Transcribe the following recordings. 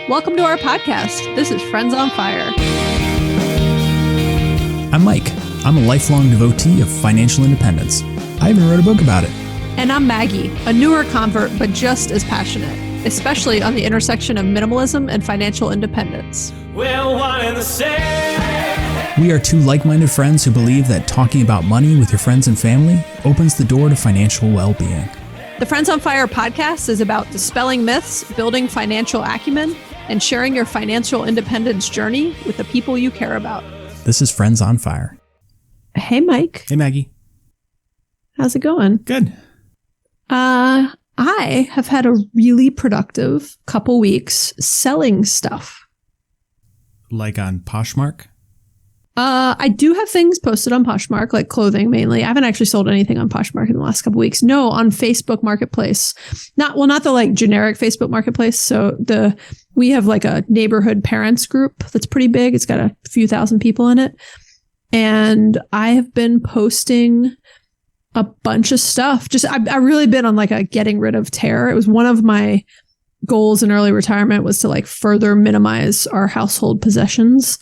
Welcome to our podcast. This is Friends on Fire. I'm Mike. I'm a lifelong devotee of financial independence. I even wrote a book about it. And I'm Maggie, a newer convert, but just as passionate, especially on the intersection of minimalism and financial independence. We're one and the same. We are two like-minded friends who believe that talking about money with your friends and family opens the door to financial well-being. The Friends on Fire podcast is about dispelling myths, building financial acumen, and sharing your financial independence journey with the people you care about. This is Friends on Fire. Hey, Mike. Hey, Maggie. How's it going? Good. I have had a really productive couple weeks selling stuff. Like on Poshmark? I do have things posted on Poshmark, like clothing mainly. I haven't actually sold anything on Poshmark in the last couple weeks. No, on Facebook Marketplace. Not the like generic Facebook Marketplace. So we have like a neighborhood parents group that's pretty big. It's got a few thousand people in it. And I have been posting a bunch of stuff. I've really been on like a getting rid of tear. It was one of my goals in early retirement was to like further minimize our household possessions.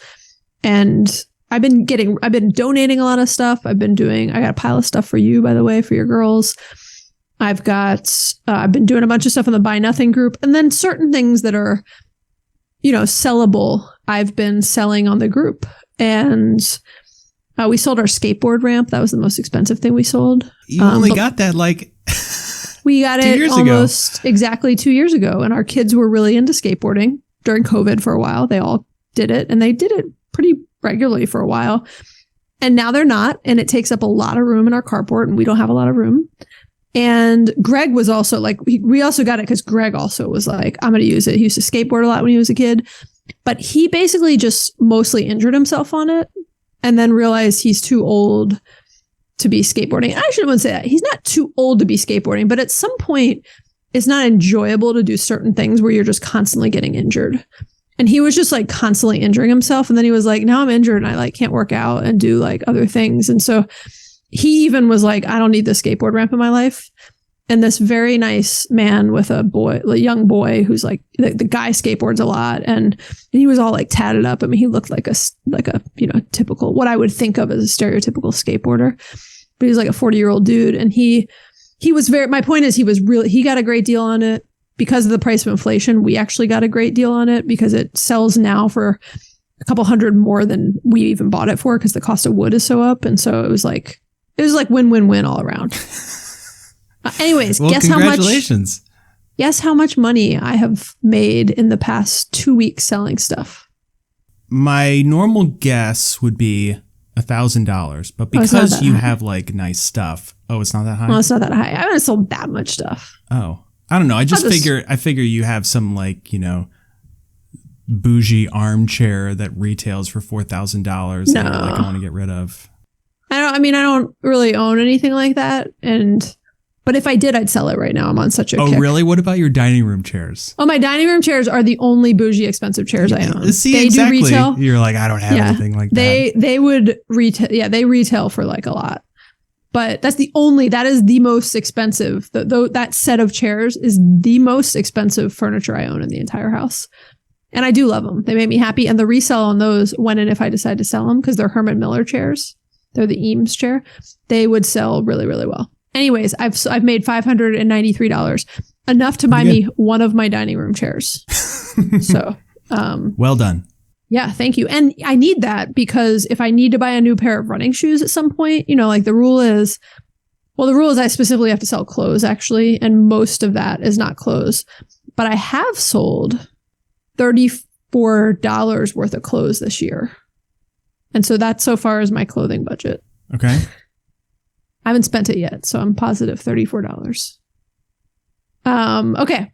And I've been donating a lot of stuff. I got a pile of stuff for you, by the way, for your girls. I've been doing a bunch of stuff in the Buy Nothing group. And then certain things that are, sellable, I've been selling on the group. And we sold our skateboard ramp. That was the most expensive thing we sold. You only got that like we got 2 it years almost exactly 2 years ago. And our kids were really into skateboarding during COVID for a while. They all did it, and they did it pretty regularly for a while. And now they're not. And it takes up a lot of room in our carport, and we don't have a lot of room. And Greg was also like, we also got it because Greg also was like, I'm going to use it. He used to skateboard a lot when he was a kid, but he basically just mostly injured himself on it and then realized he's too old to be skateboarding. I shouldn't say that. He's not too old to be skateboarding, but at some point it's not enjoyable to do certain things where you're just constantly getting injured. And he was just like constantly injuring himself. And then he was like, now I'm injured and I like can't work out and do like other things. And so he even was like, I don't need the skateboard ramp in my life. And this very nice man with a young boy who's like, the guy skateboards a lot. And he was all like tatted up. I mean, he looked like a typical, what I would think of as a stereotypical skateboarder, but he was like a 40-year-old dude. And he was my point is he got a great deal on it. Because of the price of inflation, we actually got a great deal on it because it sells now for a couple hundred more than we even bought it for because the cost of wood is so up. And so it was like win-win-win all around. Anyways, well, congratulations. Guess how much money I have made in the past 2 weeks selling stuff. My normal guess would be $1,000, but because you have like nice stuff. Oh, it's not that high? No, it's not that high. I haven't sold that much stuff. Oh. I don't know. I figure you have some like, bougie armchair that retails for $4,000 that you like want to get rid of. I don't really own anything like that. But if I did, I'd sell it right now. I'm on such a kick. Oh, really? What about your dining room chairs? Oh, my dining room chairs are the only bougie expensive chairs I own. See, they exactly. do retail. You're like, I don't have anything like that. They would retail. Yeah, they retail for like a lot. But that is the most expensive. That set of chairs is the most expensive furniture I own in the entire house. And I do love them. They make me happy. And the resale on those, when and if I decide to sell them, because they're Herman Miller chairs, they're the Eames chair, they would sell really, really well. Anyways, I've made $593, enough to buy me one of my dining room chairs. So, well done. Yeah, thank you. And I need that because if I need to buy a new pair of running shoes at some point, like the rule is I specifically have to sell clothes actually. And most of that is not clothes, but I have sold $34 worth of clothes this year. And so that so far is my clothing budget. Okay. I haven't spent it yet, so I'm positive $34. Okay.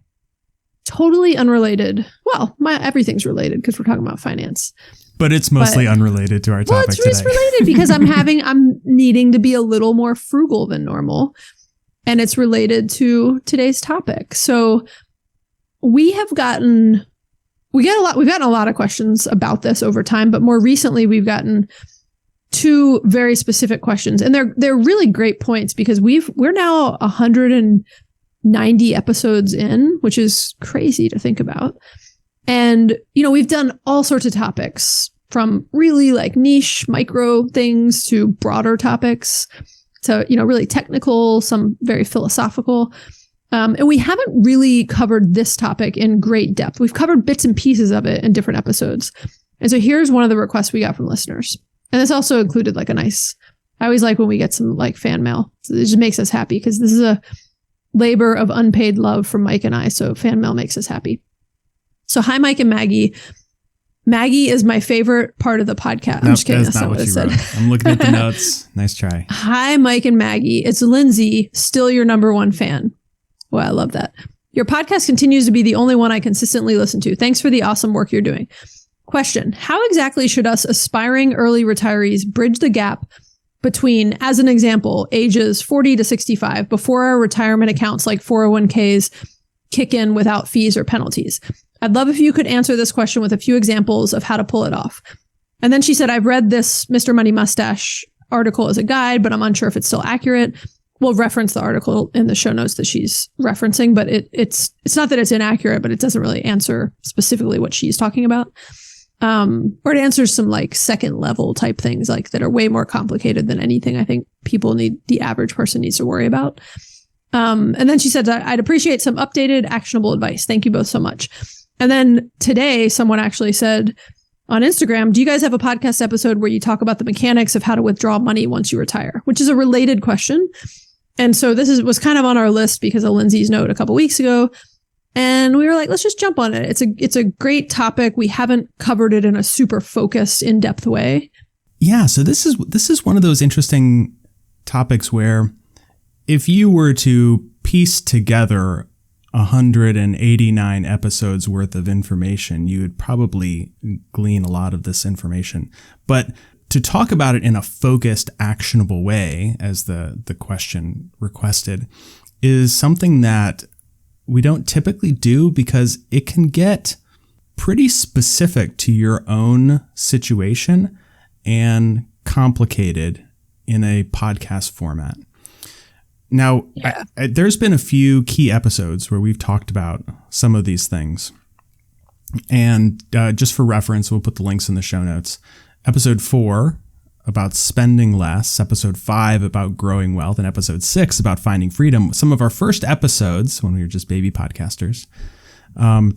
Totally unrelated. Well, everything's related because we're talking about finance. But it's mostly unrelated to our topic today. It's related because I'm needing to be a little more frugal than normal. And it's related to today's topic. So we've gotten a lot of questions about this over time, but more recently we've gotten two very specific questions. And they're really great points because we're now 190 episodes in, which is crazy to think about. And, we've done all sorts of topics, from really like niche micro things to broader topics to, really technical, some very philosophical. And we haven't really covered this topic in great depth. We've covered bits and pieces of it in different episodes. And so here's one of the requests we got from listeners. And this also included like I always like when we get some like fan mail. It just makes us happy because this is a labor of unpaid love from Mike and I. So fan mail makes us happy. So hi, Mike and Maggie. Maggie is my favorite part of the podcast. I'm just kidding. That's not what it said. I'm looking at the notes. Nice try. Hi, Mike and Maggie. It's Lindsay, still your number one fan. Well, I love that. Your podcast continues to be the only one I consistently listen to. Thanks for the awesome work you're doing. Question: how exactly should us aspiring early retirees bridge the gap between, as an example, ages 40 to 65 before our retirement accounts like 401ks kick in without fees or penalties? I'd love if you could answer this question with a few examples of how to pull it off. And then she said, I've read this Mr. Money Mustache article as a guide, but I'm unsure if it's still accurate. We'll reference the article in the show notes that she's referencing, but it's not that it's inaccurate, but it doesn't really answer specifically what she's talking about. Or it answers some like second level type things like that are way more complicated than anything I think the average person needs to worry about. And then she said, I'd appreciate some updated actionable advice. Thank you both so much. And then today, someone actually said on Instagram, do you guys have a podcast episode where you talk about the mechanics of how to withdraw money once you retire? Which is a related question. And so this was kind of on our list because of Lindsay's note a couple weeks ago. And we were like, let's just jump on it. It's a great topic. We haven't covered it in a super focused, in-depth way. Yeah. So this is one of those interesting topics where if you were to piece together 189 episodes worth of information, you would probably glean a lot of this information. But to talk about it in a focused, actionable way, as the question requested, is something that we don't typically do because it can get pretty specific to your own situation and complicated in a podcast format. Now, yeah. There's been a few key episodes where we've talked about some of these things. And just for reference, we'll put the links in the show notes. Episode 4 about spending less, episode 5 about growing wealth, and episode 6 about finding freedom. Some of our first episodes, when we were just baby podcasters,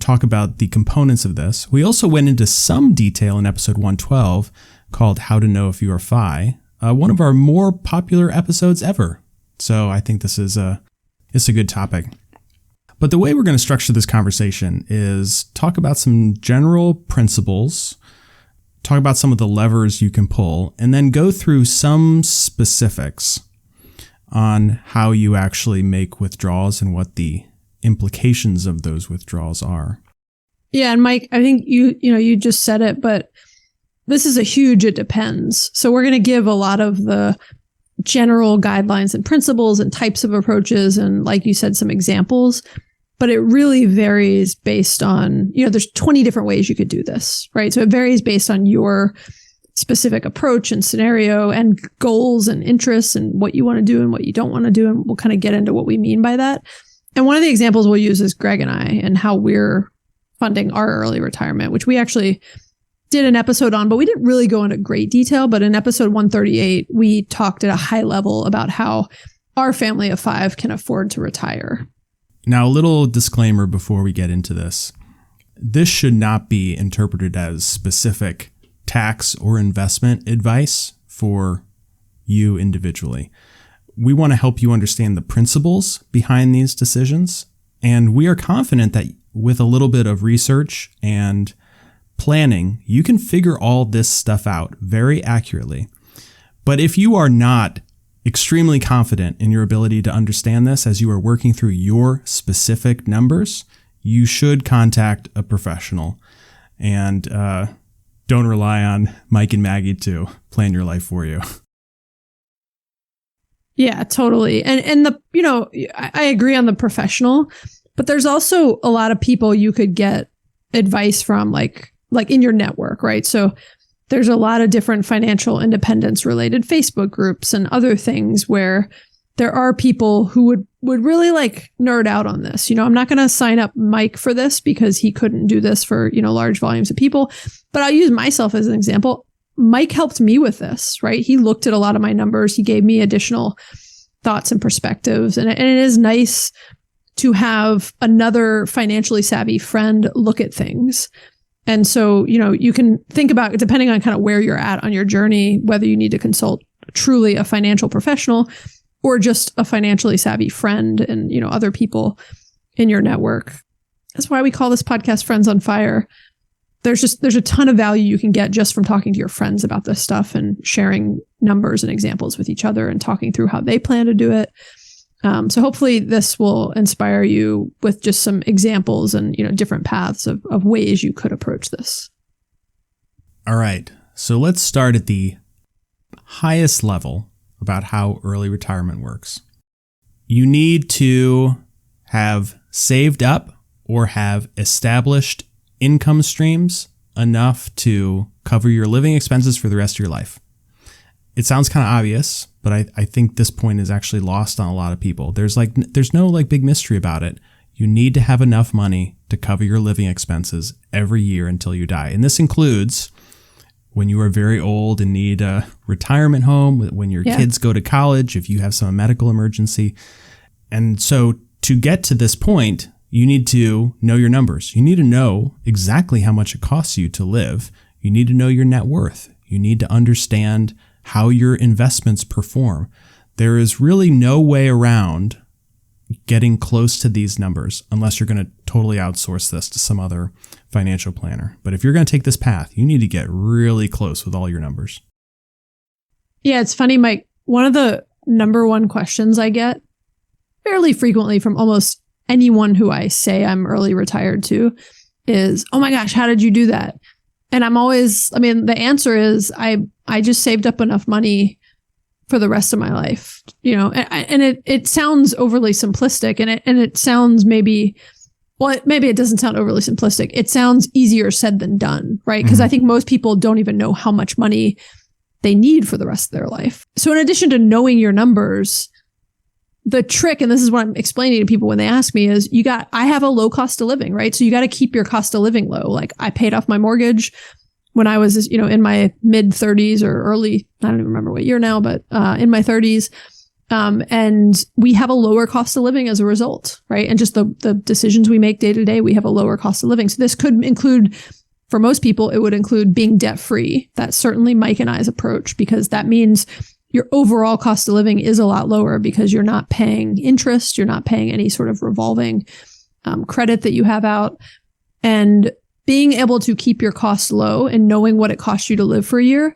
talk about the components of this. We also went into some detail in episode 112 called How to Know If You Are FI, one of our more popular episodes ever. So I think it's a good topic. But the way we're going to structure this conversation is talk about some general principles, talk about some of the levers you can pull, and then go through some specifics on how you actually make withdrawals and what the implications of those withdrawals are. Yeah, and Mike, I think you just said it, but this is a huge it depends. So we're going to give a lot of the general guidelines and principles and types of approaches and, like you said, some examples. But it really varies based on, there's 20 different ways you could do this, right? So it varies based on your specific approach and scenario and goals and interests and what you want to do and what you don't want to do. And we'll kind of get into what we mean by that. And one of the examples we'll use is Greg and I and how we're funding our early retirement, which we actually did an episode on, but we didn't really go into great detail. But in episode 138, we talked at a high level about how our family of 5 can afford to retire. Now, a little disclaimer before we get into this. This should not be interpreted as specific tax or investment advice for you individually. We want to help you understand the principles behind these decisions. And we are confident that with a little bit of research and planning, you can figure all this stuff out very accurately. But if you are not extremely confident in your ability to understand this as you are working through your specific numbers, you should contact a professional and don't rely on Mike and Maggie to plan your life for you. Yeah, totally. And I agree on the professional, but there's also a lot of people you could get advice from, like in your network, right? So there's a lot of different financial independence related Facebook groups and other things where there are people who would really like nerd out on this. You know, I'm not going to sign up Mike for this because he couldn't do this for, you know, large volumes of people, but I'll use myself as an example. Mike helped me with this, right? He looked at a lot of my numbers. He gave me additional thoughts and perspectives. And it is nice to have another financially savvy friend look at things. And so, you know, you can think about, depending on kind of where you're at on your journey, whether you need to consult truly a financial professional or just a financially savvy friend and, you know, other people in your network. That's why we call this podcast Friends on Fire. There's a ton of value you can get just from talking to your friends about this stuff and sharing numbers and examples with each other and talking through how they plan to do it. So hopefully this will inspire you with just some examples and, you know, different paths of ways you could approach this. All right. So let's start at the highest level about how early retirement works. You need to have saved up or have established income streams enough to cover your living expenses for the rest of your life. It sounds kind of obvious, but I think this point is actually lost on a lot of people. There's no like big mystery about it. You need to have enough money to cover your living expenses every year until you die. And this includes when you are very old and need a retirement home, when your kids go to college, if you have some medical emergency. And so to get to this point, you need to know your numbers. You need to know exactly how much it costs you to live. You need to know your net worth. You need to understand how your investments perform. There is really no way around getting close to these numbers unless you're going to totally outsource this to some other financial planner. But if you're going to take this path, you need to get really close with all your numbers. Yeah, it's funny, Mike. One of the number one questions I get fairly frequently from almost anyone who I say I'm early retired to is, oh my gosh, how did you do that? And the answer is I just saved up enough money for the rest of my life, you know, and it sounds overly simplistic and it sounds maybe it doesn't sound overly simplistic. It sounds easier said than done, right? Because I think most people don't even know how much money they need for the rest of their life. So in addition to knowing your numbers, the trick, and this is what I'm explaining to people when they ask me, is I have a low cost of living, right? So you got to keep your cost of living low. Like I paid off my mortgage when I was, you know, in my mid 30s or early, I don't even remember what year now, but in my 30s. And we have a lower cost of living as a result, right? And just the decisions we make day to day, we have a lower cost of living. So this could include, for most people, it would include being debt free. That's certainly Mike and I's approach, because that means your overall cost of living is a lot lower because you're not paying interest. You're not paying any sort of revolving credit that you have out. And being able to keep your costs low and knowing what it costs you to live for a year,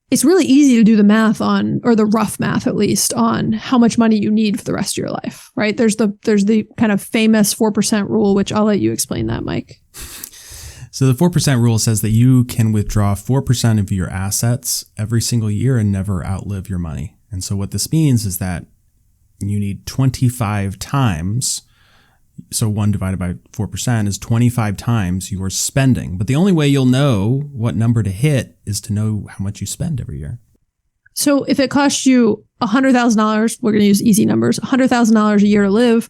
it's really easy to do the math on, or the rough math at least, on how much money you need for the rest of your life, right? There's the kind of famous 4% rule, which I'll let you explain that, Mike. So the 4% rule says that you can withdraw 4% of your assets every single year and never outlive your money. And so what this means is that you need 25 times. So 1 divided by 4% is 25 times your spending. But the only way you'll know what number to hit is to know how much you spend every year. So if it costs you $100,000, we're going to use easy numbers, $100,000 a year to live,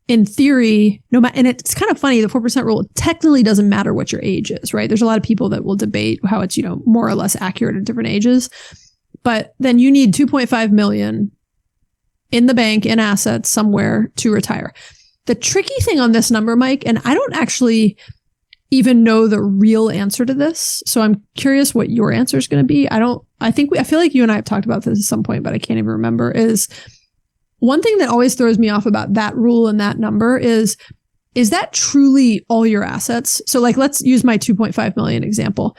in theory, and it's kind of funny, the 4% rule technically doesn't matter what your age is, right? There's a lot of people that will debate how it's, you know, more or less accurate at different ages. But then you need 2.5 million in the bank in assets somewhere to retire. The tricky thing on this number, Mike, and I don't actually even know the real answer to this, so I'm curious what your answer is going to be. I feel like you and I have talked about this at some point, but I can't even remember, is one thing that always throws me off about that rule and that number is that truly all your assets? So like, let's use my 2.5 million example.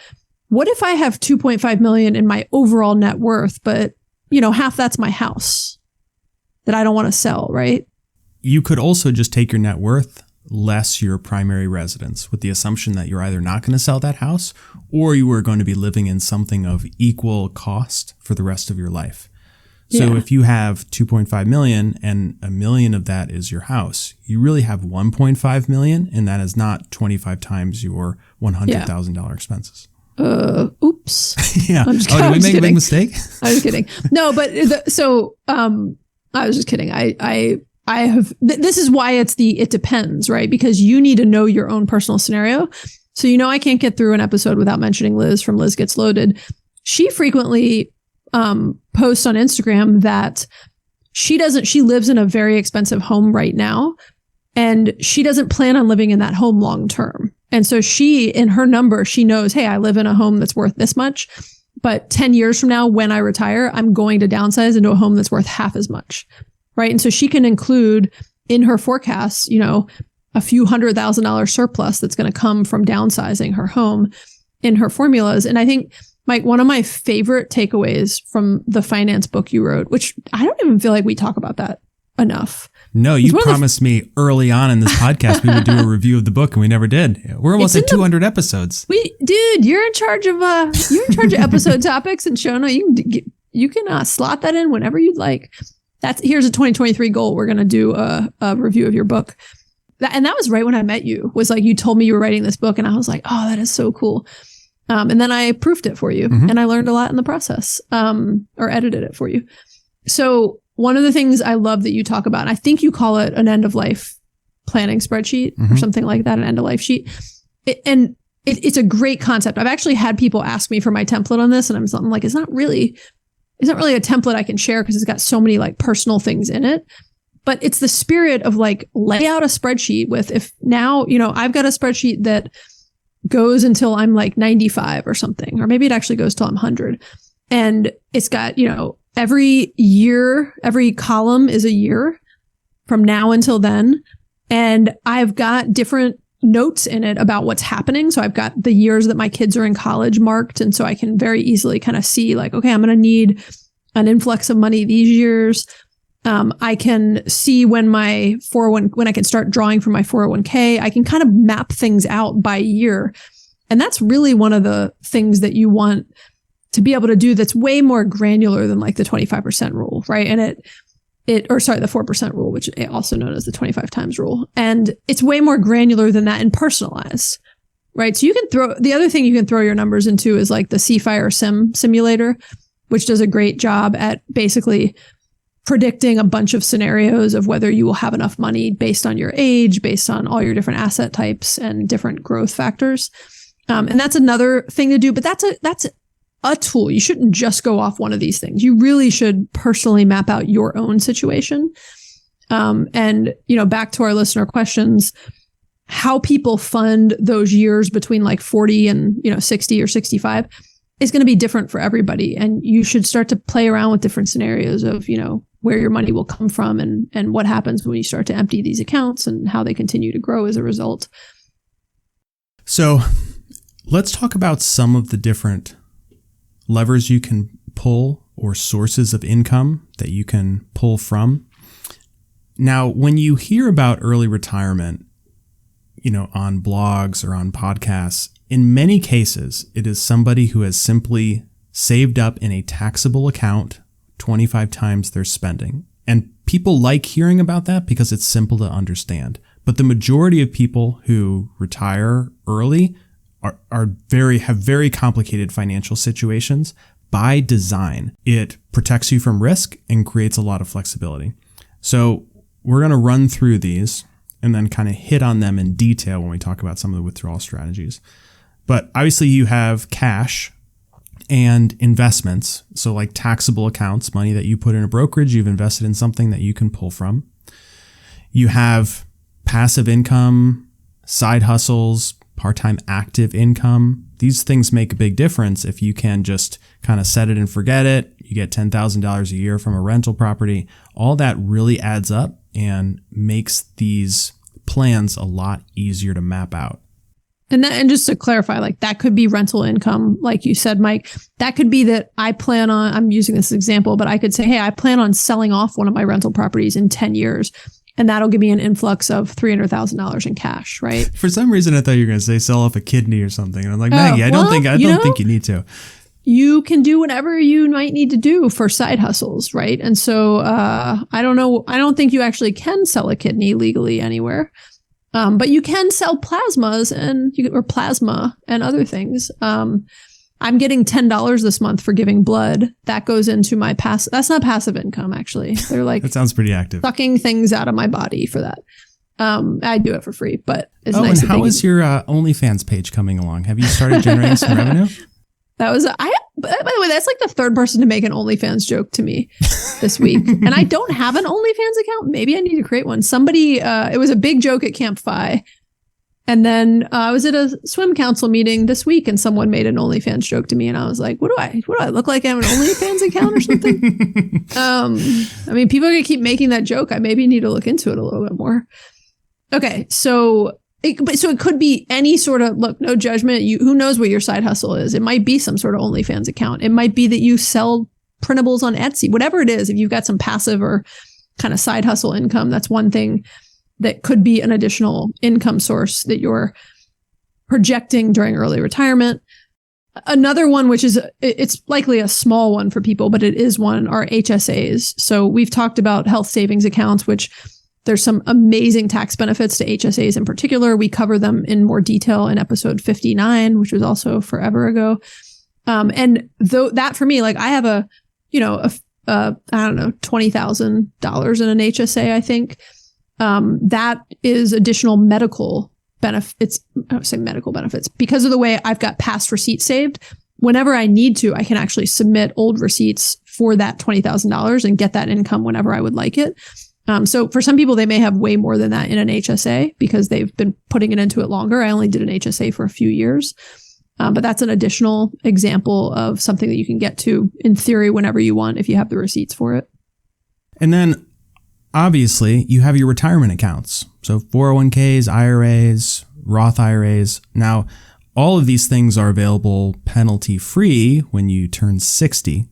What if I have 2.5 million in my overall net worth, but, you know, half that's my house that I don't want to sell, right? You could also just take your net worth less your primary residence with the assumption that you're either not going to sell that house or you are going to be living in something of equal cost for the rest of your life. So if you have 2.5 million and $1 million of that is your house, you really have 1.5 million, and that is not 25 times your $100,000 expenses. Oops. Yeah. I'm just did we make kidding. a big mistake? I was kidding. No, but I was just kidding. I have, this is why it depends, right? Because you need to know your own personal scenario. So, I can't get through an episode without mentioning Liz from Liz Gets Loaded. She frequently posts on Instagram that she lives in a very expensive home right now, and she doesn't plan on living in that home long term. And so in her number, she knows, hey, I live in a home that's worth this much, but 10 years from now, when I retire, I'm going to downsize into a home that's worth half as much. Right. And so she can include in her forecasts, a few $100,000 surplus that's going to come from downsizing her home in her formulas. And I think, Mike, one of my favorite takeaways from the finance book you wrote, which I don't even feel like we talk about that enough. No, you promised me early on in this podcast we would do a review of the book, and we never did. We're almost at 200 episodes. Dude, you're in charge of episode topics and show notes. You can slot that in whenever you'd like. Here's a 2023 goal. We're going to do a review of your book. And that was right when I met you, was like, you told me you were writing this book, and I was like, oh, that is so cool. And then I proofed it for you, and I learned a lot in the process, or edited it for you. So one of the things I love that you talk about, and I think you call it an end of life planning spreadsheet or something like that, an end of life sheet. It's a great concept. I've actually had people ask me for my template on this, and I'm like, it's not really a template I can share because it's got so many like personal things in it. But it's the spirit of like, lay out a spreadsheet with, if now, I've got a spreadsheet that goes until I'm like 95 or something, or maybe it actually goes till I'm 100. And it's got, every year, every column is a year from now until then. And I've got different notes in it about what's happening. So I've got the years that my kids are in college marked. And so I can very easily kind of see like, okay, I'm going to need an influx of money these years. I can see when when I can start drawing from my 401k. I can kind of map things out by year. And that's really one of the things that you want to be able to do that's way more granular than like the 25% rule, right? And the 4% rule, which is also known as the 25 times rule. And it's way more granular than that and personalized, right? So the other thing you can throw your numbers into is like the C-Fire simulator, which does a great job at basically predicting a bunch of scenarios of whether you will have enough money based on your age, based on all your different asset types and different growth factors. And that's another thing to do, but that's a tool. You shouldn't just go off one of these things. You really should personally map out your own situation. And, back to our listener questions, how people fund those years between like 40 and, 60 or 65 is going to be different for everybody. And you should start to play around with different scenarios of, where your money will come from and what happens when you start to empty these accounts and how they continue to grow as a result. So let's talk about some of the different levers you can pull or sources of income that you can pull from. Now, when you hear about early retirement, on blogs or on podcasts, in many cases, it is somebody who has simply saved up in a taxable account 25 times their spending. And people like hearing about that because it's simple to understand. But the majority of people who retire early have very complicated financial situations by design. It protects you from risk and creates a lot of flexibility. So we're going to run through these and then kind of hit on them in detail when we talk about some of the withdrawal strategies. But obviously you have cash and investments. So like taxable accounts, money that you put in a brokerage, you've invested in something that you can pull from. You have passive income, side hustles, part-time active income. These things make a big difference if you can just kind of set it and forget it. You get $10,000 a year from a rental property. All that really adds up and makes these plans a lot easier to map out. And just to clarify, like that could be rental income, like you said, Mike. That could be that I'm using this example, but I could say, hey, I plan on selling off one of my rental properties in 10 years. And that'll give me an influx of $300,000 in cash, right? For some reason, I thought you were going to say sell off a kidney or something. And I'm like, Maggie, I don't think you need to. You can do whatever you might need to do for side hustles, right? And so I don't know. I don't think you actually can sell a kidney legally anywhere. But you can sell plasma and other things. I'm getting $10 this month for giving blood. That goes into my that's not passive income, actually. They're like, that sounds pretty active. Sucking things out of my body for that. I do it for free, but it's nice. nice. And how is your OnlyFans page coming along? Have you started generating some revenue? By the way, that's like the third person to make an OnlyFans joke to me this week. And I don't have an OnlyFans account. Maybe I need to create one. Somebody, it was a big joke at Camp Fi. And then I was at a swim council meeting this week and someone made an OnlyFans joke to me. And I was like, what do I look like? I have an OnlyFans account or something? I mean, people are going to keep making that joke. I maybe need to look into it a little bit more. Okay. So it could be any sort of, look, no judgment. Who knows what your side hustle is? It might be some sort of OnlyFans account. It might be that you sell printables on Etsy, whatever it is. If you've got some passive or kind of side hustle income, that's one thing that could be an additional income source that you're projecting during early retirement. Another one, which is, it's likely a small one for people, but it is one, are HSAs. So we've talked about health savings accounts, which there's some amazing tax benefits to HSAs in particular. We cover them in more detail in episode 59, which was also forever ago. And though that for me, like I have I don't know, $20,000 in an HSA, I think. That is additional medical benefits. I would say medical benefits because of the way I've got past receipts saved. Whenever I need to, I can actually submit old receipts for that $20,000 and get that income whenever I would like it. So for some people, they may have way more than that in an HSA because they've been putting it into it longer. I only did an HSA for a few years. But that's an additional example of something that you can get to in theory whenever you want if you have the receipts for it. And then obviously, you have your retirement accounts. So 401ks, IRAs, Roth IRAs. Now, all of these things are available penalty-free when you turn 60.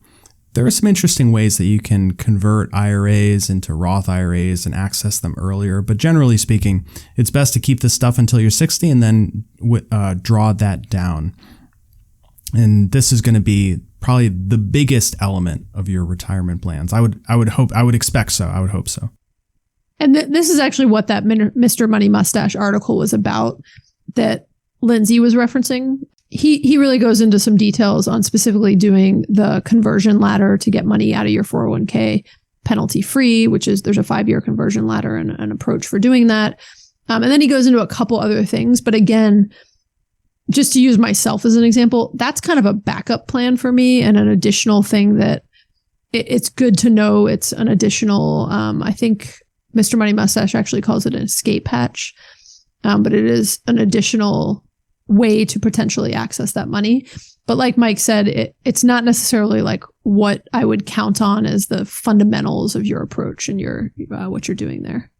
There are some interesting ways that you can convert IRAs into Roth IRAs and access them earlier. But generally speaking, it's best to keep this stuff until you're 60 and then draw that down. And this is going to be probably the biggest element of your retirement plans. I would expect so. I would hope so. And this is actually what that Mr. Money Mustache article was about that Lindsay was referencing. He really goes into some details on specifically doing the conversion ladder to get money out of your 401k penalty free, which is there's a 5-year conversion ladder and an approach for doing that. And then he goes into a couple other things. But again, just to use myself as an example, that's kind of a backup plan for me and an additional thing that it's good to know. It's an additional, I think Mr. Money Mustache actually calls it an escape hatch, but it is an additional way to potentially access that money. But like Mike said, it's not necessarily like what I would count on as the fundamentals of your approach and your what you're doing there.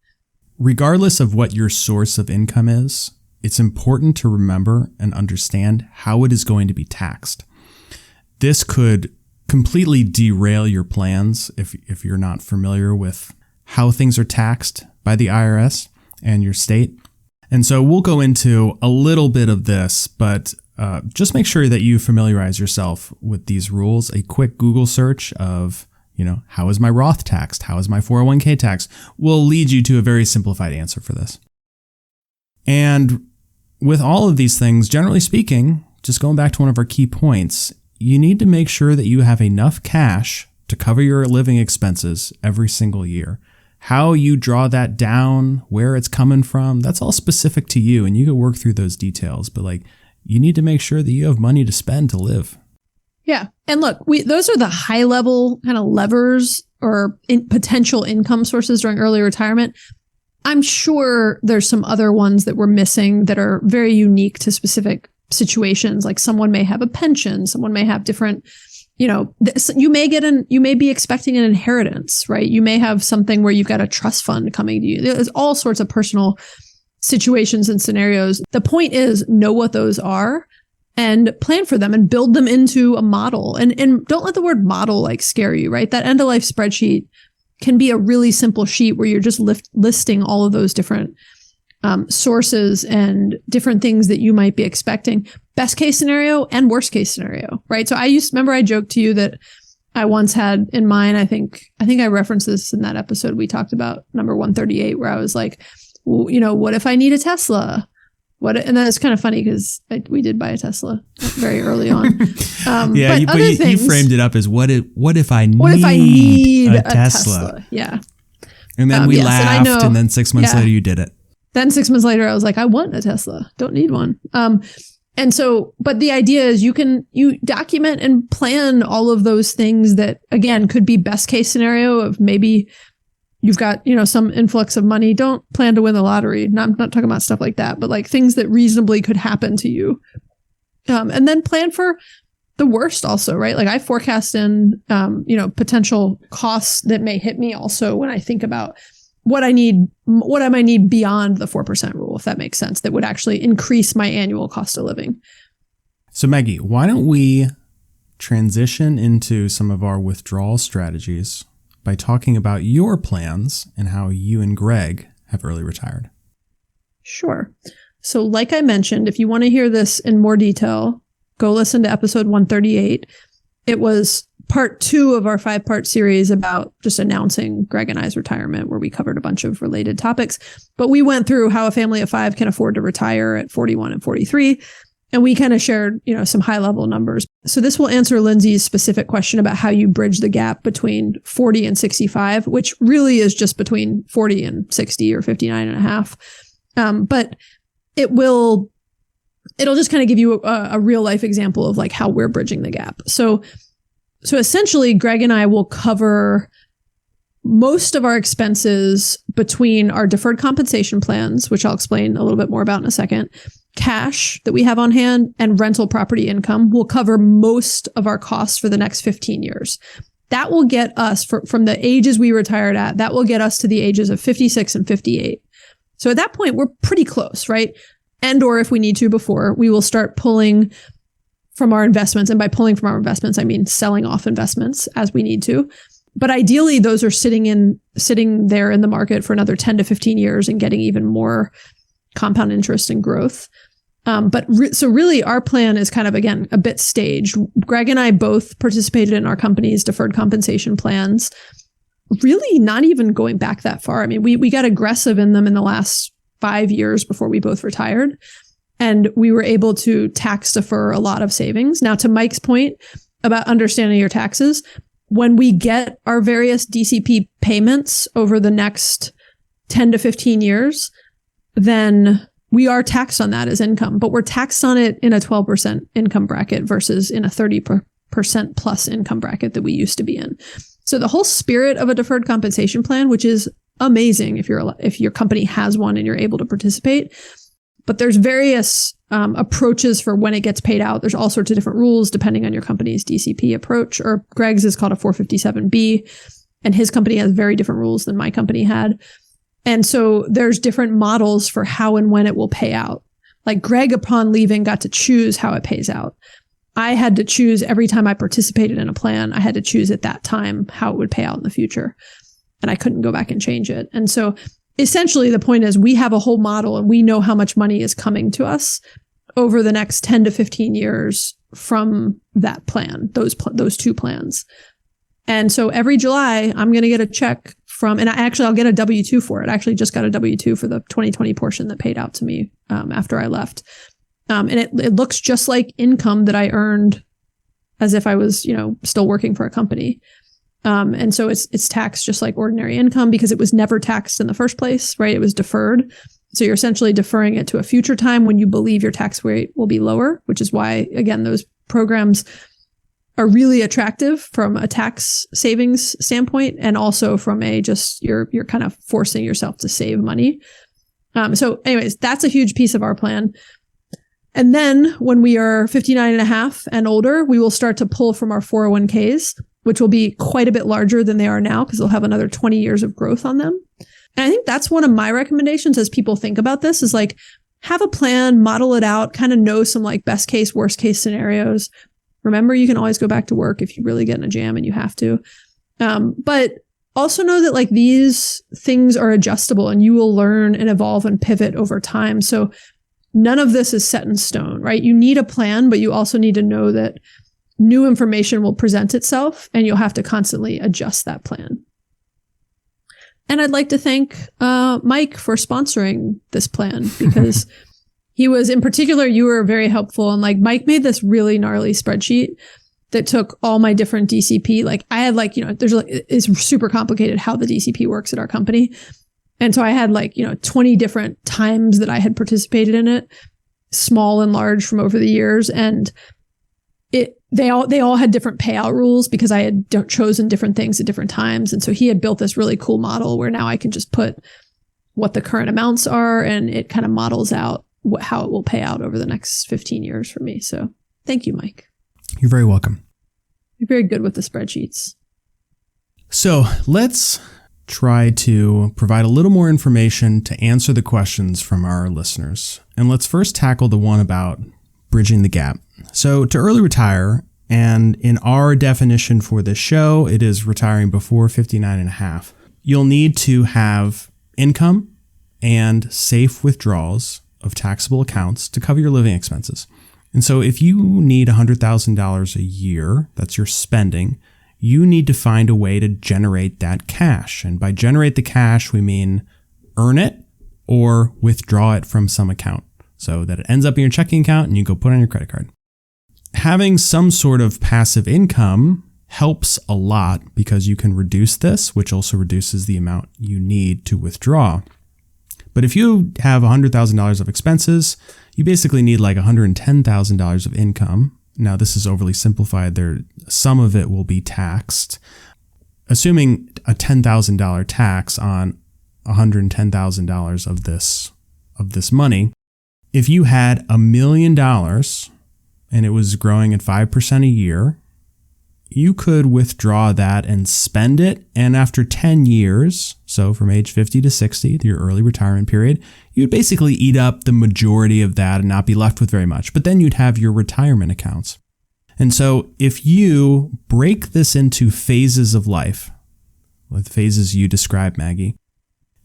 Regardless of what your source of income is, it's important to remember and understand how it is going to be taxed. This could completely derail your plans if you're not familiar with how things are taxed by the IRS and your state. And so we'll go into a little bit of this, but just make sure that you familiarize yourself with these rules. A quick Google search of, how is my Roth taxed? How is my 401k taxed? Will lead you to a very simplified answer for this. And with all of these things, generally speaking, just going back to one of our key points, you need to make sure that you have enough cash to cover your living expenses every single year. How you draw that down, where it's coming from, that's all specific to you, and you can work through those details. But you need to make sure that you have money to spend to live. Yeah. And look, those are the high level kind of levers or potential income sources during early retirement. I'm sure there's some other ones that we're missing that are very unique to specific situations. Like someone may have a pension, someone may have different, you may be expecting an inheritance, right? You may have something where you've got a trust fund coming to you. There's all sorts of personal situations and scenarios. The point is know what those are and plan for them and build them into a model. And don't let the word model scare you, right? That end of life spreadsheet can be a really simple sheet where you're just listing all of those different sources and different things that you might be expecting. Best case scenario and worst case scenario, right? So I joked to you that I once had in mind, I think I referenced this in that episode we talked about, number 138, where I was like, well, what if I need a Tesla? And then it's kind of funny because we did buy a Tesla very early on. Yeah, you framed it up as what if I need a Tesla? Yeah. And then we laughed, and then 6 months later you did it. Then 6 months later I was like, I want a Tesla, don't need one. And so, but the idea is you document and plan all of those things that, again, could be best case scenario of maybe you've got, some influx of money. Don't plan to win the lottery. I'm not talking about stuff like that, but like things that reasonably could happen to you. And then plan for the worst also, right? Like I forecast in, potential costs that may hit me also when I think about what I might need beyond the 4% rule, if that makes sense, that would actually increase my annual cost of living. So Maggie, why don't we transition into some of our withdrawal strategies by talking about your plans and how you and Greg have early retired? Sure. So like I mentioned, if you want to hear this in more detail, go listen to episode 138. It was part 2 of our 5-part series about just announcing Greg and I's retirement, where we covered a bunch of related topics. But we went through how a family of 5 can afford to retire at 41 and 43. And we kind of shared, some high level numbers. So this will answer Lindsay's specific question about how you bridge the gap between 40 and 65, which really is just between 40 and 60 or 59 and a half. But it'll just kind of give you a real life example of like how we're bridging the gap. So essentially, Greg and I will cover most of our expenses between our deferred compensation plans, which I'll explain a little bit more about in a second, cash that we have on hand, and rental property income. Will cover most of our costs for the next 15 years. That will get us from the ages we retired at, that will get us to the ages of 56 and 58. So at that point, we're pretty close, right? And or if we need to before, we will start pulling from our investments. And by pulling from our investments, I mean selling off investments as we need to. But ideally, those are sitting there in the market for another 10 to 15 years and getting even more compound interest and growth. So really, our plan is kind of, again, a bit staged. Greg and I both participated in our company's deferred compensation plans, really not even going back that far. I mean, we got aggressive in them in the last 5 years before we both retired. And we were able to tax defer a lot of savings. Now, to Mike's point about understanding your taxes, when we get our various DCP payments over the next 10 to 15 years, then we are taxed on that as income, but we're taxed on it in a 12% income bracket versus in a 30% plus income bracket that we used to be in. So the whole spirit of a deferred compensation plan, which is amazing if your company has one and you're able to participate, but there's various approaches for when it gets paid out. There's all sorts of different rules depending on your company's DCP approach, or Greg's is called a 457B, and his company has very different rules than my company had. And so there's different models for how and when it will pay out. Like Greg, upon leaving, got to choose how it pays out. I had to choose every time I participated in a plan. I had to choose at that time how it would pay out in the future. And I couldn't go back and change it. And so essentially, the point is we have a whole model and we know how much money is coming to us over the next 10 to 15 years from that plan, those 2 plans. And so every July, I'm going to get a check and I'll get a W-2 for it. I actually just got a W-2 for the 2020 portion that paid out to me after I left. And it looks just like income that I earned as if I was, still working for a company. And so it's taxed just like ordinary income because it was never taxed in the first place, right? It was deferred. So you're essentially deferring it to a future time when you believe your tax rate will be lower, which is why, again, those programs are really attractive from a tax savings standpoint, and also from you're kind of forcing yourself to save money. So anyways, that's a huge piece of our plan. And then when we are 59 and a half and older, we will start to pull from our 401ks, which will be quite a bit larger than they are now because they'll have another 20 years of growth on them. And I think that's one of my recommendations as people think about this is like, have a plan, model it out, kind of know some like best case, worst case scenarios. Remember, you can always go back to work if you really get in a jam and you have to. But also know that like these things are adjustable and you will learn and evolve and pivot over time. So none of this is set in stone, right? You need a plan, but you also need to know that new information will present itself and you'll have to constantly adjust that plan. And I'd like to thank Mike for sponsoring this plan because He was, in particular, you were very helpful. And like Mike made this really gnarly spreadsheet that took all my different DCP. Like I had like, it's super complicated how the DCP works at our company. And so I had like, 20 different times that I had participated in it, small and large from over the years. And they all had different payout rules because I had chosen different things at different times. And so he had built this really cool model where now I can just put what the current amounts are and it kind of models out how it will pay out over the next 15 years for me. So thank you, Mike. You're very welcome. You're very good with the spreadsheets. So let's try to provide a little more information to answer the questions from our listeners. And let's first tackle the one about bridging the gap. So to early retire, and in our definition for this show, it is retiring before 59 and a half. You'll need to have income and safe withdrawals of taxable accounts to cover your living expenses. And so if you need $100,000 a year, that's your spending, you need to find a way to generate that cash. And by generate the cash, we mean earn it or withdraw it from some account so that it ends up in your checking account and you go put it on your credit card. Having some sort of passive income helps a lot because you can reduce this, which also reduces the amount you need to withdraw. But if you have $100,000 of expenses, you basically need like $110,000 of income. Now, this is overly simplified. Some of it will be taxed. Assuming a $10,000 tax on $110,000 of this money, if you had $1 million and it was growing at 5% a year, you could withdraw that and spend it. And after 10 years, so from age 50 to 60, your early retirement period, you'd basically eat up the majority of that and not be left with very much. But then you'd have your retirement accounts. And so if you break this into phases of life, with phases you described, Maggie,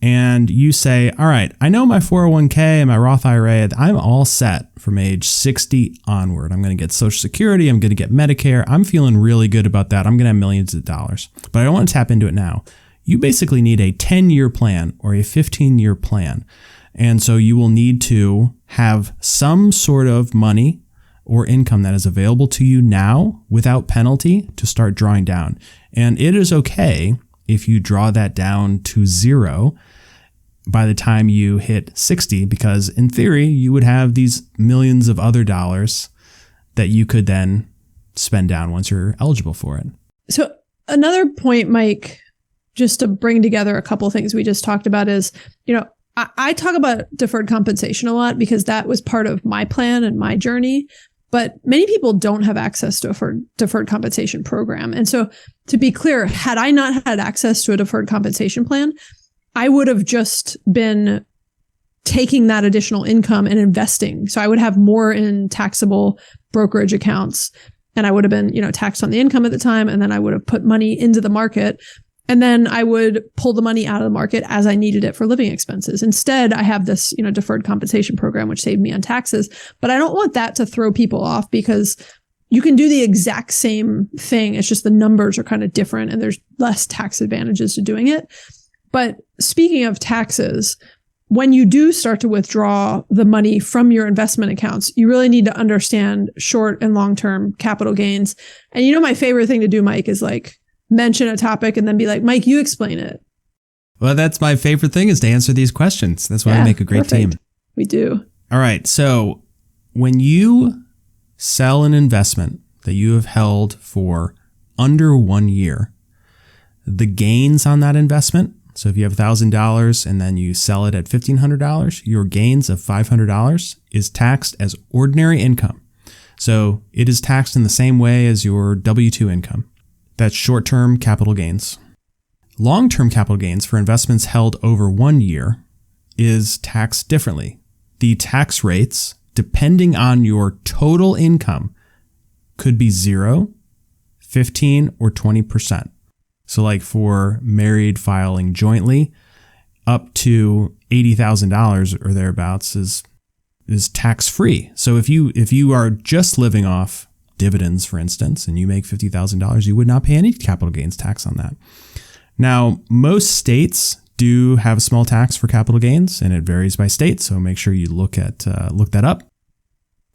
and you say, all right, I know my 401k and my Roth IRA, I'm all set from age 60 onward. I'm going to get Social Security. I'm going to get Medicare. I'm feeling really good about that. I'm going to have millions of dollars, but I don't want to tap into it now. You basically need a 10-year plan or a 15-year plan. And so you will need to have some sort of money or income that is available to you now without penalty to start drawing down. And it is okay if you draw that down to zero by the time you hit 60, because in theory, you would have these millions of other dollars that you could then spend down once you're eligible for it. So another point, Mike, just to bring together a couple of things we just talked about is, I talk about deferred compensation a lot because that was part of my plan and my journey. But many people don't have access to a deferred compensation program. And so to be clear, had I not had access to a deferred compensation plan, I would have just been taking that additional income and investing. So I would have more in taxable brokerage accounts and I would have been, taxed on the income at the time. And then I would have put money into the market and then I would pull the money out of the market as I needed it for living expenses. Instead, I have this, deferred compensation program, which saved me on taxes. But I don't want that to throw people off because you can do the exact same thing. It's just the numbers are kind of different and there's less tax advantages to doing it. But speaking of taxes, when you do start to withdraw the money from your investment accounts, you really need to understand short and long-term capital gains. And my favorite thing to do, Mike, is like mention a topic and then be like, Mike, you explain it. Well, that's my favorite thing is to answer these questions. That's why we make a great team. We do. All right. So when you sell an investment that you have held for under 1 year, the gains on that investment, so if you have $1,000 and then you sell it at $1,500, your gains of $500 is taxed as ordinary income. So it is taxed in the same way as your W-2 income. That's short-term capital gains. Long-term capital gains for investments held over 1 year is taxed differently. The tax rates, depending on your total income, could be 0, 15, or 20%. So like for married filing jointly, up to $80,000 or thereabouts is tax-free. So if you are just living off dividends, for instance, and you make $50,000, you would not pay any capital gains tax on that. Now, most states do have a small tax for capital gains, and it varies by state. So make sure you look that up.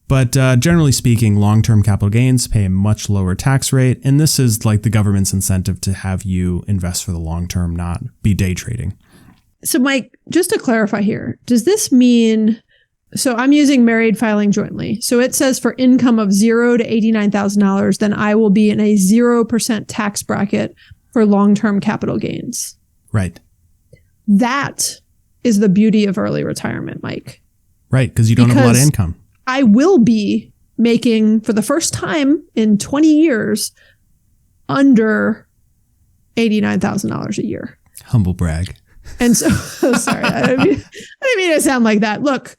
But generally speaking, long-term capital gains pay a much lower tax rate. And this is like the government's incentive to have you invest for the long term, not be day trading. So Mike, just to clarify here, does this mean, so I'm using married filing jointly. So it says for income of $0 to $89,000, then I will be in a 0% tax bracket for long-term capital gains. Right. That is the beauty of early retirement, Mike. Right, because you don't have a lot of income. I will be making, for the first time in 20 years, under $89,000 a year. Humble brag. And so, sorry, I didn't mean to sound like that. Look,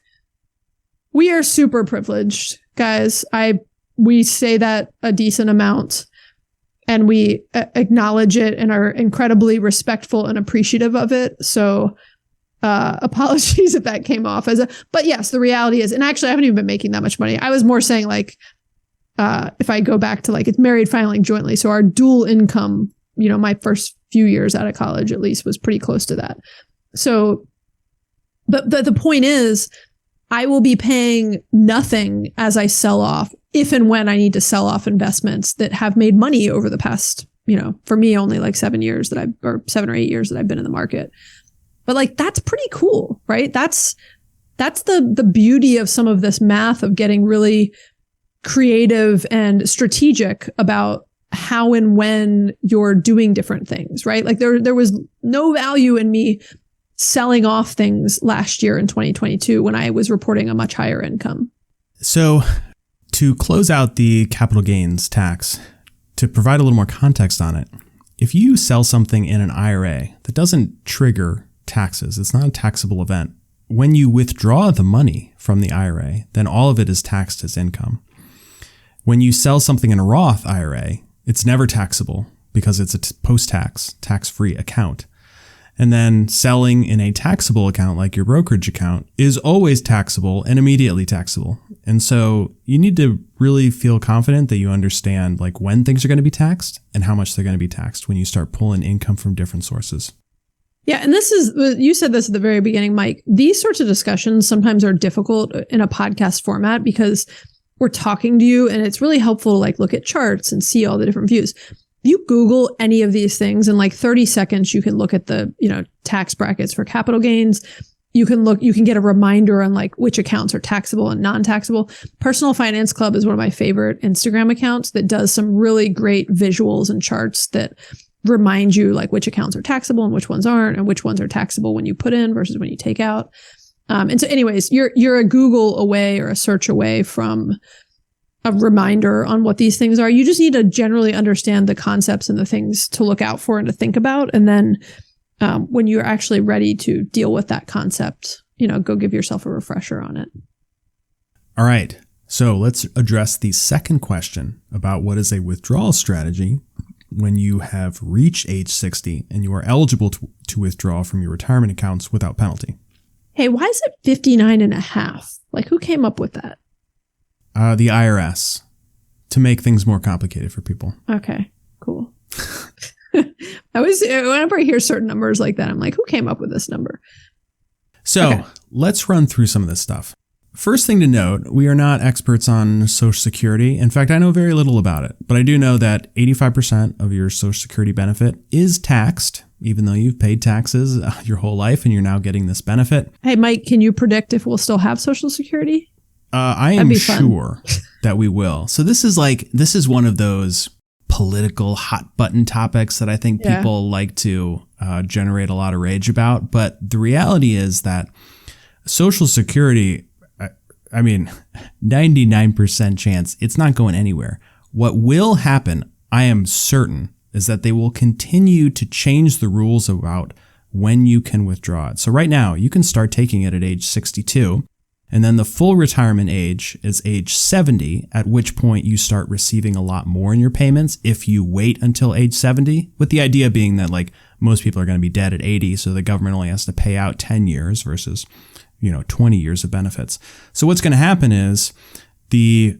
we are super privileged, guys. We say that a decent amount, and we acknowledge it and are incredibly respectful and appreciative of it. So apologies if that came off but yes, the reality is, and actually I haven't even been making that much money. I was more saying like, if I go back to like, it's married filing jointly. So our dual income, my first few years out of college, at least, was pretty close to that. So, but the point is, I will be paying nothing as I sell off, if and when I need to sell off investments that have made money over the past, for me, only like 7 years or 7 or 8 years that I've been in the market. But like, that's pretty cool, right? That's the beauty of some of this math, of getting really creative and strategic about how and when you're doing different things, right? Like there was no value in me selling off things last year in 2022 when I was reporting a much higher income. So to close out the capital gains tax, to provide a little more context on it, if you sell something in an IRA that doesn't trigger taxes, it's not a taxable event. When you withdraw the money from the IRA, then all of it is taxed as income. When you sell something in a Roth IRA, it's never taxable because it's a post-tax, tax-free account. And then selling in a taxable account like your brokerage account is always taxable and immediately taxable. And so you need to really feel confident that you understand like when things are going to be taxed and how much they're going to be taxed when you start pulling income from different sources. Yeah. And you said this at the very beginning, Mike. These sorts of discussions sometimes are difficult in a podcast format because we're talking to you, and it's really helpful to like look at charts and see all the different views. If you Google any of these things in like 30 seconds, you can look at the, tax brackets for capital gains. You can get a reminder on like which accounts are taxable and non-taxable. Personal Finance Club is one of my favorite Instagram accounts that does some really great visuals and charts that remind you like which accounts are taxable and which ones aren't, and which ones are taxable when you put in versus when you take out. And so anyways, you're a Google away or a search away from a reminder on what these things are. You just need to generally understand the concepts and the things to look out for and to think about. And then when you're actually ready to deal with that concept, go give yourself a refresher on it. All right. So let's address the second question about what is a withdrawal strategy when you have reached age 60 and you are eligible to withdraw from your retirement accounts without penalty. Hey, why is it 59 and a half? Like, who came up with that? The IRS, to make things more complicated for people. Okay, cool. Whenever I hear certain numbers like that, I'm like, who came up with this number? So let's run through some of this stuff. First thing to note, we are not experts on Social Security. In fact, I know very little about it, but I do know that 85% of your Social Security benefit is taxed, even though you've paid taxes your whole life and you're now getting this benefit. Hey, Mike, can you predict if we'll still have Social Security? I am sure that we will. So this is one of those political hot button topics that I think people like to generate a lot of rage about. But the reality is that Social Security, 99% chance it's not going anywhere. What will happen, I am certain, is that they will continue to change the rules about when you can withdraw it. So right now, you can start taking it at age 62. And then the full retirement age is age 70, at which point you start receiving a lot more in your payments if you wait until age 70, with the idea being that like most people are going to be dead at 80, so the government only has to pay out 10 years versus 20 years of benefits. So what's going to happen is the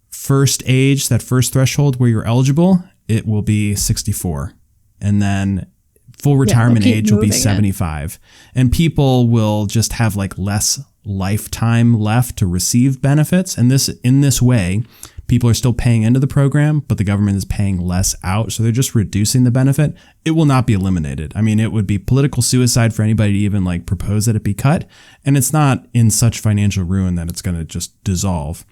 first age, that first threshold where you're eligible, it will be 64. And then full retirement age will be moving it. 75. And people will just have like less lifetime left to receive benefits. And in this way, people are still paying into the program, but the government is paying less out. So they're just reducing the benefit. It will not be eliminated. I mean, it would be political suicide for anybody to even like propose that it be cut. And it's not in such financial ruin that it's going to just dissolve.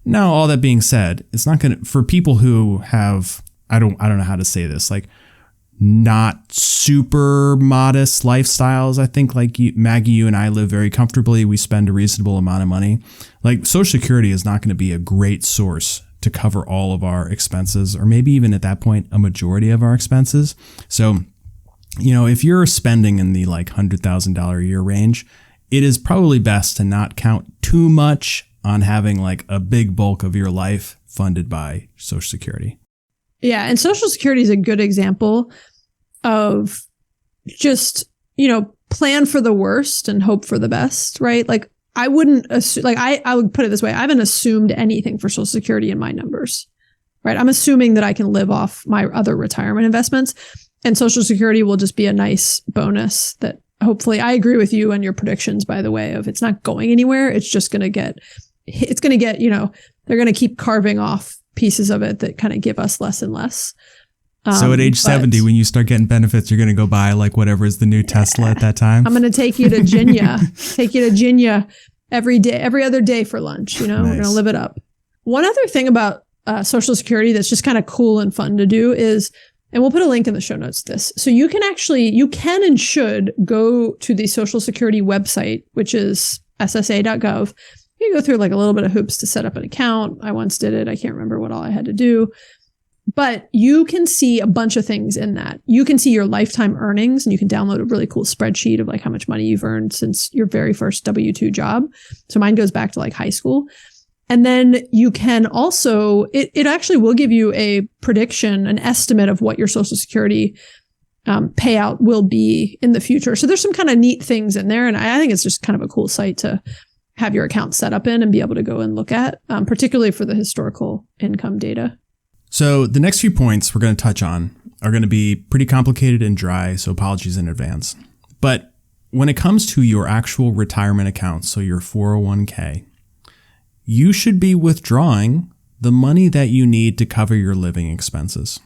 Now, all that being said, it's not going to, for people who have, I don't know how to say this, like not super modest lifestyles. I think like Maggie, you and I live very comfortably. We spend a reasonable amount of money. Like Social Security is not going to be a great source to cover all of our expenses, or maybe even at that point, a majority of our expenses. So, if you're spending in the like $100,000 a year range, it is probably best to not count too much on having like a big bulk of your life funded by Social Security. Yeah. And Social Security is a good example of just, plan for the worst and hope for the best, right? Like I wouldn't assume, like I would put it this way. I haven't assumed anything for Social Security in my numbers, right? I'm assuming that I can live off my other retirement investments, and Social Security will just be a nice bonus that hopefully, I agree with you and your predictions, by the way, of it's not going anywhere. It's just going to get, they're going to keep carving off pieces of it that kind of give us less and less. So at age 70, when you start getting benefits, you're going to go buy like whatever is the new Tesla at that time. I'm going to take you to Ginya every day, every other day for lunch. We're going to live it up. One other thing about Social Security that's just kind of cool and fun to do is, and we'll put a link in the show notes to this. So you can and should go to the Social Security website, which is ssa.gov. You go through like a little bit of hoops to set up an account. I once did it. I can't remember what all I had to do. But you can see a bunch of things in that. You can see your lifetime earnings, and you can download a really cool spreadsheet of like how much money you've earned since your very first W-2 job. So mine goes back to like high school. And then you can also, it actually will give you a prediction, an estimate of what your Social Security payout will be in the future. So there's some kind of neat things in there. And I think it's just kind of a cool site to have your account set up in and be able to go and look at, particularly for the historical income data. So the next few points we're going to touch on are going to be pretty complicated and dry, so apologies in advance. But when it comes to your actual retirement account, so your 401k, you should be withdrawing the money that you need to cover your living expenses.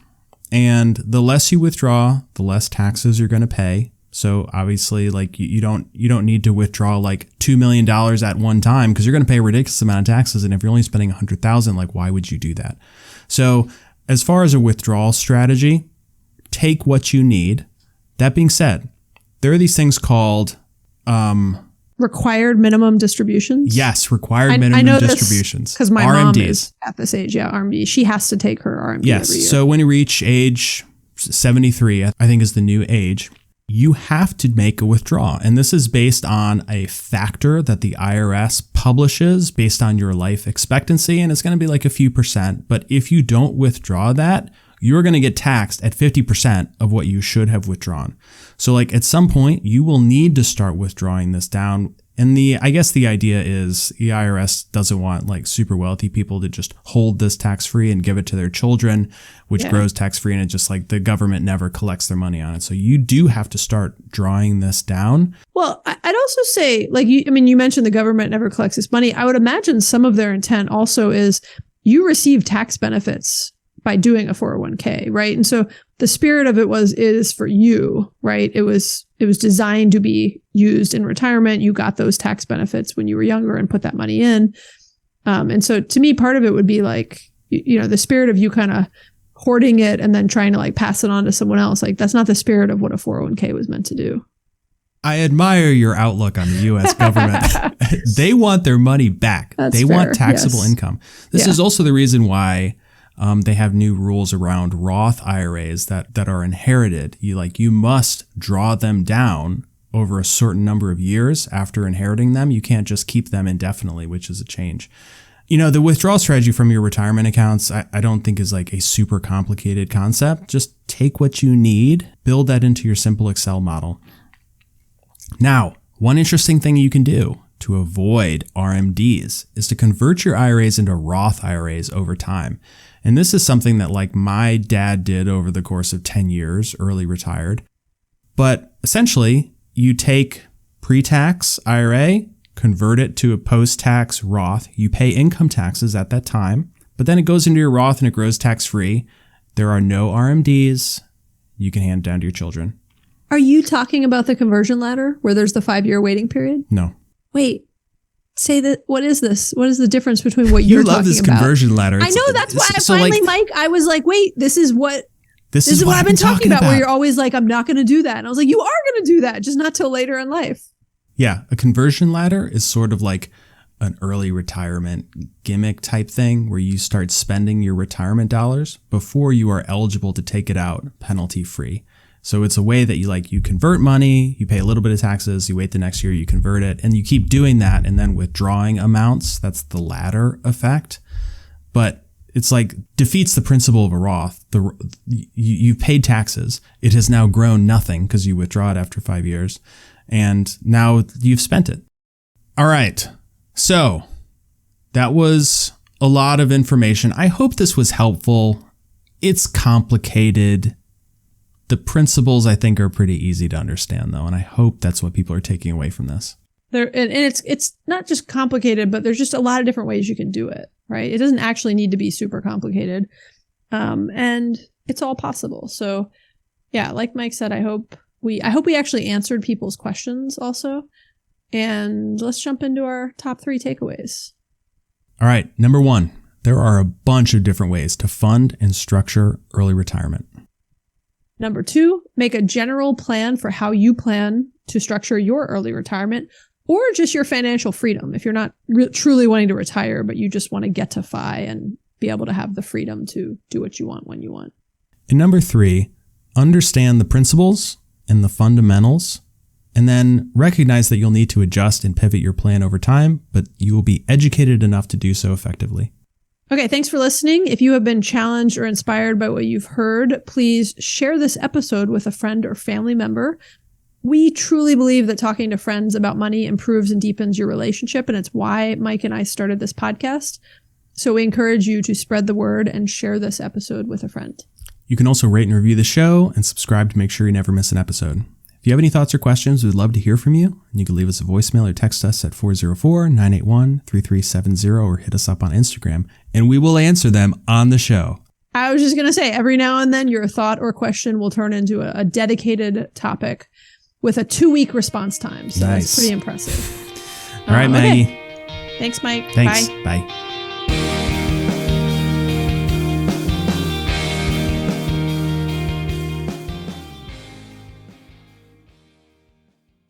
And the less you withdraw, the less taxes you're going to pay. So obviously, like you don't need to withdraw like $2 million at one time, because you're going to pay a ridiculous amount of taxes. And if you're only spending $100,000, like why would you do that? So as far as a withdrawal strategy, take what you need. That being said, there are these things called required minimum distributions. Yes, required minimum distributions. Because my RMDs. mom is at this age. Yeah, RMD. She has to take her RMD yes. every year. So when you reach age 73, I think is the new age, you have to make a withdrawal. And this is based on a factor that the IRS publishes based on your life expectancy. And it's going to be like a few percent. But if you don't withdraw that, you're going to get taxed at 50% of what you should have withdrawn. So like at some point, you will need to start withdrawing this down. And I guess the idea is the IRS doesn't want like super wealthy people to just hold this tax-free and give it to their children, which grows tax-free, and it just like the government never collects their money on it. So you do have to start drawing this down. Well, I'd also say, like, you mentioned the government never collects this money. I would imagine some of their intent also is you receive tax benefits by doing a 401k, right? And so the spirit of it is for you, right? It was designed to be used in retirement. You got those tax benefits when you were younger and put that money in. And so to me, part of it would be like, the spirit of you kind of hoarding it and then trying to like pass it on to someone else. Like that's not the spirit of what a 401k was meant to do. I admire your outlook on the U.S. government. They want their money back. They want taxable income. This is also the reason why they have new rules around Roth IRAs that are inherited. You must draw them down over a certain number of years after inheriting them. You can't just keep them indefinitely, which is a change. The withdrawal strategy from your retirement accounts, I don't think is like a super complicated concept. Just take what you need, build that into your simple Excel model. Now, one interesting thing you can do to avoid RMDs is to convert your IRAs into Roth IRAs over time. And this is something that like my dad did over the course of 10 years, early retired. But essentially, you take pre-tax IRA, convert it to a post-tax Roth. You pay income taxes at that time, but then it goes into your Roth and it grows tax-free. There are no RMDs. You can hand it down to your children. Are you talking about the conversion ladder where there's the 5-year waiting period? No. Wait. Say that. What is this? What is the difference between what you're talking about? You love this conversion ladder. I know. That's why Mike, I was like, wait, this is what I've been talking about, where you're always like, I'm not going to do that. And I was like, you are going to do that, just not till later in life. Yeah. A conversion ladder is sort of like an early retirement gimmick type thing where you start spending your retirement dollars before you are eligible to take it out penalty free. So it's a way that you convert money, you pay a little bit of taxes, you wait the next year, you convert it, and you keep doing that and then withdrawing amounts. That's the ladder effect. But it's like defeats the principle of a Roth. You've paid taxes. It has now grown nothing because you withdraw it after 5 years. And now you've spent it. All right. So that was a lot of information. I hope this was helpful. It's complicated. The principles, I think, are pretty easy to understand, though, and I hope that's what people are taking away from this. And it's not just complicated, but there's just a lot of different ways you can do it, right? It doesn't actually need to be super complicated, and it's all possible. So, yeah, like Mike said, I hope we actually answered people's questions also, and let's jump into our top 3 takeaways. All right, number 1, there are a bunch of different ways to fund and structure early retirement. Number 2, make a general plan for how you plan to structure your early retirement or just your financial freedom. If you're not truly wanting to retire, but you just want to get to FI and be able to have the freedom to do what you want when you want. And number 3, understand the principles and the fundamentals, and then recognize that you'll need to adjust and pivot your plan over time, but you will be educated enough to do so effectively. Okay, thanks for listening. If you have been challenged or inspired by what you've heard, please share this episode with a friend or family member. We truly believe that talking to friends about money improves and deepens your relationship, and it's why Mike and I started this podcast. So we encourage you to spread the word and share this episode with a friend. You can also rate and review the show and subscribe to make sure you never miss an episode. If you have any thoughts or questions, we'd love to hear from you. You can leave us a voicemail or text us at 404-981-3370 or hit us up on Instagram, and we will answer them on the show. I was just going to say, every now and then your thought or question will turn into a dedicated topic with a 2-week response time. So nice. It's pretty impressive. All right, Maggie. Okay. Thanks, Mike. Thanks. Bye. Bye.